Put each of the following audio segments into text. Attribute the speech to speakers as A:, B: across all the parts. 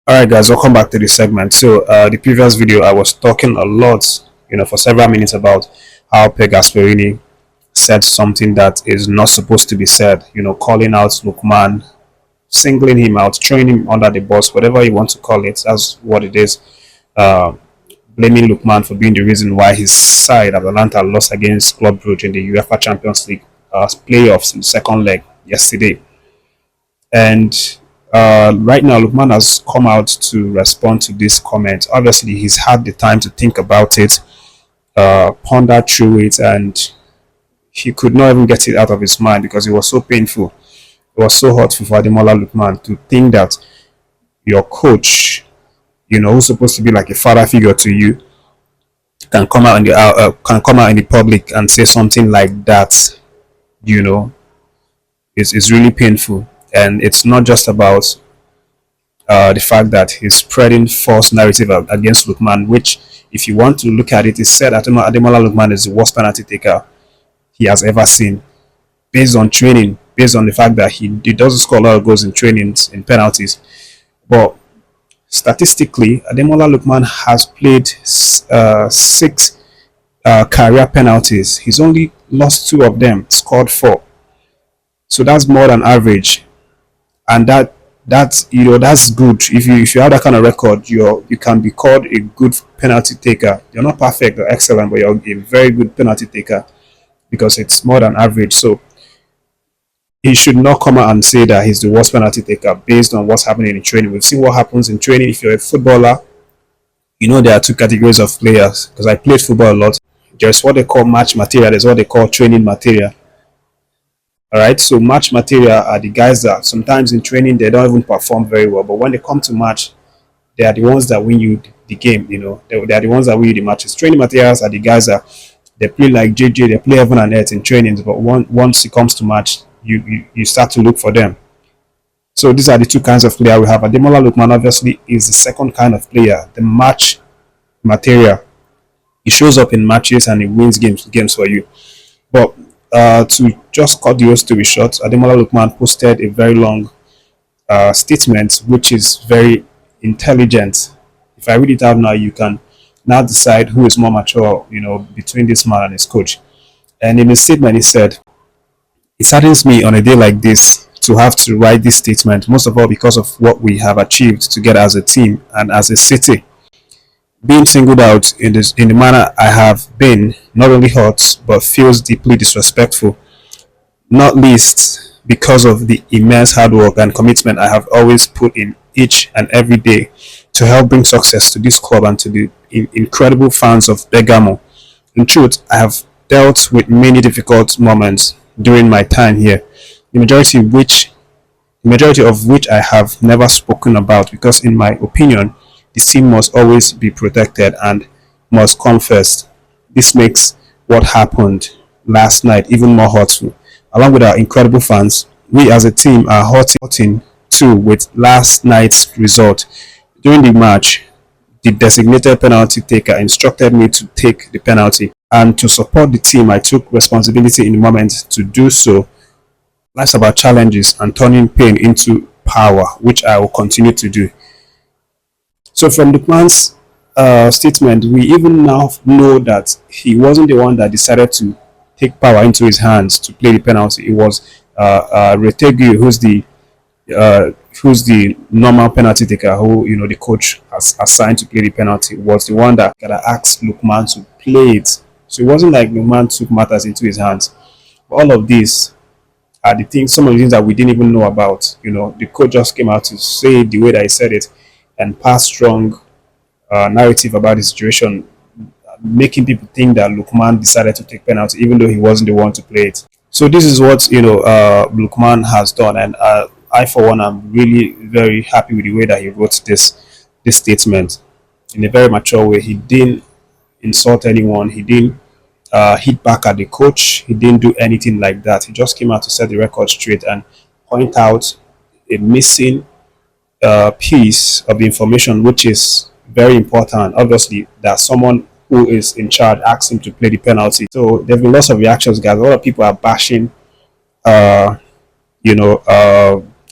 A: All right, guys, welcome back to the segment. So, the previous video, I was talking a lot, for several minutes about how Gasperini said something that is not supposed to be said. Calling out Lookman, singling him out, throwing him under the bus, whatever you want to call it. That's what it is. Uh, Blaming Lookman for being the reason why his side, Atalanta, lost against Club Brugge in the UEFA Champions League playoffs in the second leg yesterday. And right now, Lookman has come out to respond to this comment. Obviously, he's had the time to think about it, ponder through it, and he could not even get it out of his mind because it was so painful. It was so hurtful for Ademola Lookman to think that your coach, who's supposed to be like a father figure to you, can come out in the public and say something like that. You know, it's really painful, and it's not just about the fact that he's spreading false narrative against Lookman, which, if you want to look at it, is said that Ademola Lookman is the worst penalty taker he has ever seen, based on training, based on the fact that he doesn't score a lot of goals in trainings, in penalties. But statistically, Ademola Lookman has played six career penalties. He's only lost two of them, scored four. So that's more than average, and that's good. If you have that kind of record, you can be called a good penalty taker. You're not perfect or excellent, but you're a very good penalty taker because it's more than average. So he should not come out and say that he's the worst penalty taker based on what's happening in training. We've seen what happens in training. If you're a footballer, there are two categories of players, because I played football a lot. There's what they call match material, there's what they call training material. All right, so match material are the guys that sometimes in training they don't even perform very well, but when they come to match, they are the ones that win you the game. They are the ones that win you the matches. Training materials are the guys that they play like JJ, they play heaven and earth in trainings, but once it comes to match, you start to look for them. So these are the two kinds of player we have. Ademola Lookman obviously is the second kind of player, the match material. He shows up in matches and he wins games for you. But to just cut the whole story short, Ademola Lookman posted a very long statement, which is very intelligent. If I read it out now, you can now decide who is more mature, between this man and his coach. And in his statement, he said, "It saddens me on a day like this to have to write this statement, most of all because of what we have achieved together as a team and as a city. Being singled out in the manner I have been not only hurts but feels deeply disrespectful, not least because of the immense hard work and commitment I have always put in each and every day to help bring success to this club and to the incredible fans of Bergamo. In truth, I have dealt with many difficult moments during my time here, the majority of which I have never spoken about because, in my opinion, this team must always be protected and must come first. This makes what happened last night even more hurtful. Along with our incredible fans, we as a team are hurting too with last night's result. During the match, the designated penalty taker instructed me to take the penalty, and to support the team, I took responsibility in the moment to do so. Life's about challenges and turning pain into power, which I will continue to do." So from Lookman's statement, we even now know that he wasn't the one that decided to take power into his hands to play the penalty. It was Retegu, who's the normal penalty taker, who the coach has assigned to play the penalty, was the one that asked Lookman to play it. So it wasn't like Lookman took matters into his hands. But all of these are some of the things that we didn't even know about. The coach just came out to say it the way that he said it and pass strong narrative about the situation, making people think that Lookman decided to take penalty even though he wasn't the one to play it. So this is what Lookman has done, and I for one am really very happy with the way that he wrote this statement in a very mature way. He didn't insult anyone. He didn't hit back at the coach. He didn't do anything like that. He just came out to set the record straight and point out a missing piece of information, which is very important. Obviously, that someone who is in charge asked him to play the penalty. So there have been lots of reactions, guys. A lot of people are bashing,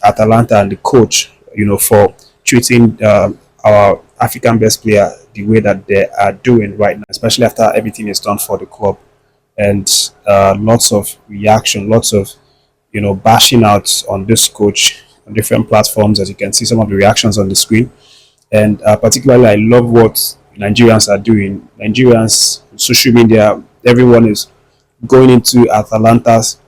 A: Atalanta and the coach, for treating our African best player the way that they are doing right now, especially after everything is done for the club, and lots of reaction, lots of bashing out on this coach on different platforms. As you can see, some of the reactions on the screen, and particularly, I love what Nigerians are doing. Nigerians, social media, everyone is going into Atalanta's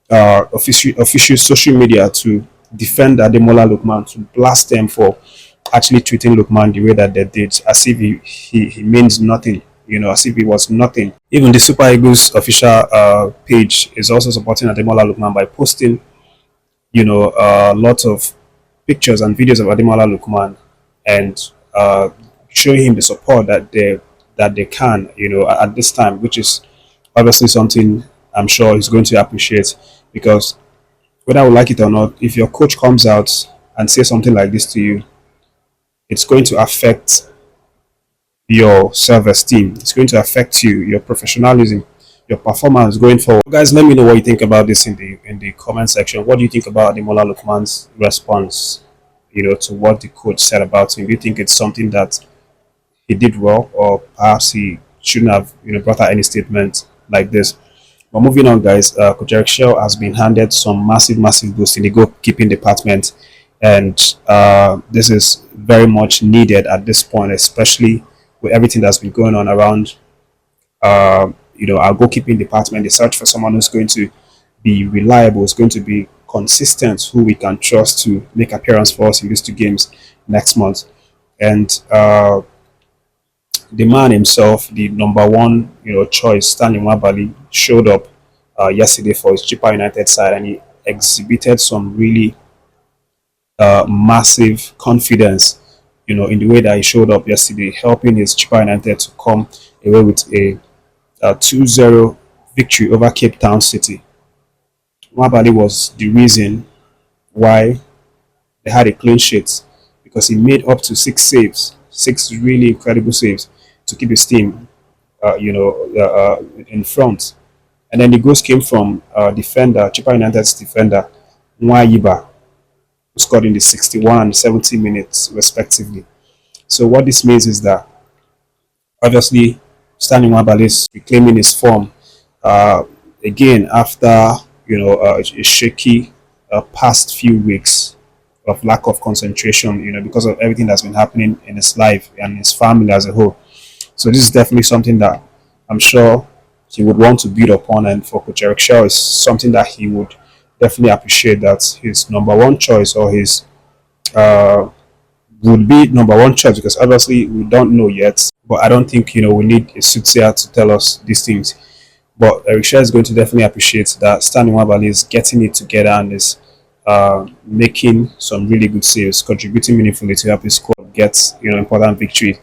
A: official social media to defend Ademola Lookman, to blast them for actually treating Lookman the way that they did, as if he means nothing, as if he was nothing. Even the Super Eagles official page is also supporting Ademola Lookman by posting, lots of pictures and videos of Ademola Lookman, and showing him the support that they can, at this time, which is obviously something I'm sure he's going to appreciate, because whether I would like it or not, if your coach comes out and says something like this to you, it's going to affect your self-esteem. It's going to affect you, your professionalism, your performance going forward. Guys, let me know what you think about this in the comment section. What do you think about Ademola Lookman's response, to what the coach said about him? Do you think it's something that he did well, or perhaps he shouldn't have, brought out any statement like this? But moving on, guys, Coach Chelle has been handed some massive boost in the goalkeeping department, and this is very much needed at this point, especially with everything that's been going on around, our goalkeeping department. The search for someone who's going to be reliable, is going to be consistent, who we can trust to make appearance for us in these two games next month. And the man himself, the number one, choice, NWABALI, showed up yesterday for his Chippa United side, and he exhibited some really massive confidence, in the way that he showed up yesterday, helping his Chippa United to come away with a 2-0 victory over Cape Town City. NWABALI was the reason why they had a clean sheet, because he made up to 6 saves, 6 really incredible saves to keep his team, in front. And then the goals came from defender, Chippa United's defender, Nwayiba, who scored in the 61 and 70 minutes respectively. So what this means is that obviously Stanley Nwabali is reclaiming his form again after a shaky past few weeks of lack of concentration, because of everything that's been happening in his life and his family as a whole. So this is definitely something that I'm sure he would want to build upon, and for Coach Chelle is something that he would definitely appreciate, that his number one choice, or his would be number one choice, because obviously we don't know yet. But I don't think we need a soothsayer to tell us these things. But Chelle is going to definitely appreciate that Stanley Nwabali is getting it together and is making some really good saves, contributing meaningfully to help his squad get important victory